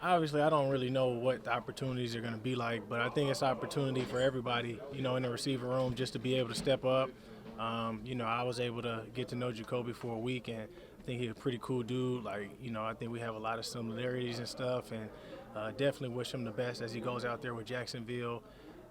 Obviously, I don't really know what the opportunities are going to be like, but I think it's an opportunity for everybody, in the receiver room just to be able to step up. I was able to get to know Jakobi for a week, and I think he's a pretty cool dude. Like, I think we have a lot of similarities and stuff, and definitely wish him the best as he goes out there with Jacksonville.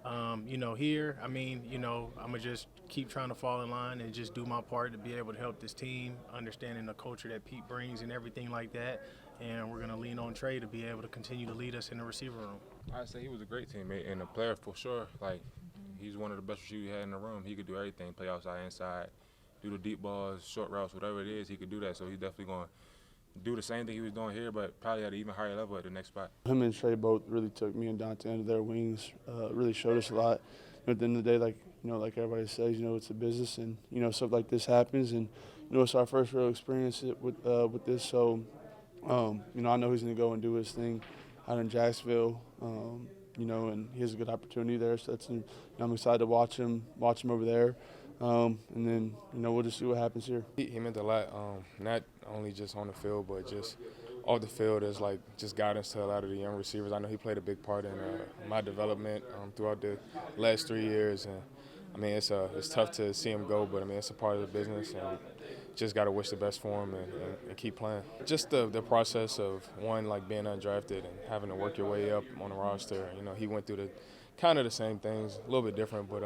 Here, I'm going to just keep trying to fall in line and just do my part to be able to help this team, understanding the culture that Pete brings and everything like that. And we're going to lean on Trey to be able to continue to lead us in the receiver room. I'd say he was a great teammate and a player for sure. Like, he's one of the best receivers we had in the room. He could do everything, play outside, inside, do the deep balls, short routes, whatever it is, he could do that. So he's definitely going to do the same thing he was doing here, but probably at an even higher level at the next spot. Him and Trey both really took me and Dante under their wings, really showed us a lot. At the end of the day, like everybody says, it's a business, and stuff like this happens, and it's our first real experience with this. So, I know he's going to go and do his thing out in Jacksonville, and he has a good opportunity there. So I'm excited to watch him over there. And then, we'll just see what happens here. He meant a lot, not only just on the field, but just off the field as just guidance to a lot of the young receivers. I know he played a big part in my development throughout the last 3 years. And it's tough to see him go, but it's a part of the business, and just got to wish the best for him and keep playing. Just the process of being undrafted and having to work your way up on the roster. He went through the same things, a little bit different, but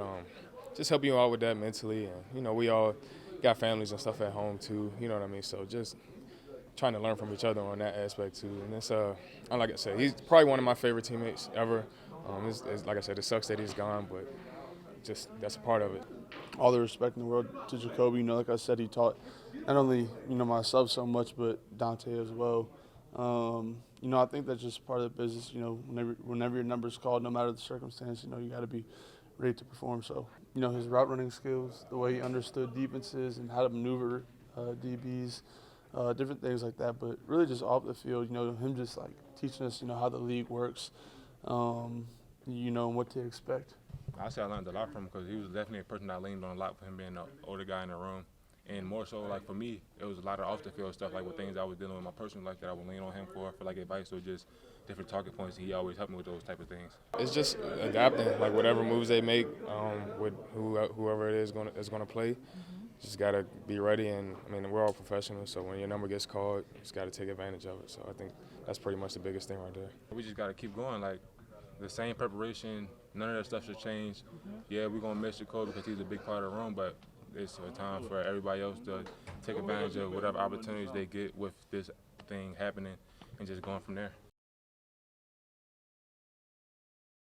just helping you out with that mentally. And we all got families and stuff at home too. You know what I mean? So just trying to learn from each other on that aspect too. And it's like I said, he's probably one of my favorite teammates ever. Like I said, it sucks that he's gone, but just that's a part of it. All the respect in the world to Jakobi. Like I said, he taught not only myself so much, but Dante as well. I think that's just part of the business. Whenever your number's called, no matter the circumstance, you got to be ready to perform. So, his route running skills, the way he understood defenses and how to maneuver DBs, different things like that. But really, just off the field, him just teaching us, how the league works, and what to expect. I say I learned a lot from him because he was definitely a person I leaned on a lot for him being the older guy in the room. And more so, for me, it was a lot of off-the-field stuff, with things I was dealing with in my personal life that I would lean on him for advice or just different target points. He always helped me with those type of things. It's just adapting, whatever moves they make with whoever it is going to play. Just got to be ready, and we're all professionals, so when your number gets called, you just got to take advantage of it. So I think that's pretty much the biggest thing right there. We just got to keep going, the same preparation, none of that stuff should change. Yeah, we're going to miss Jakobi because he's a big part of the room, but it's a time for everybody else to take advantage of whatever opportunities they get with this thing happening and just going from there.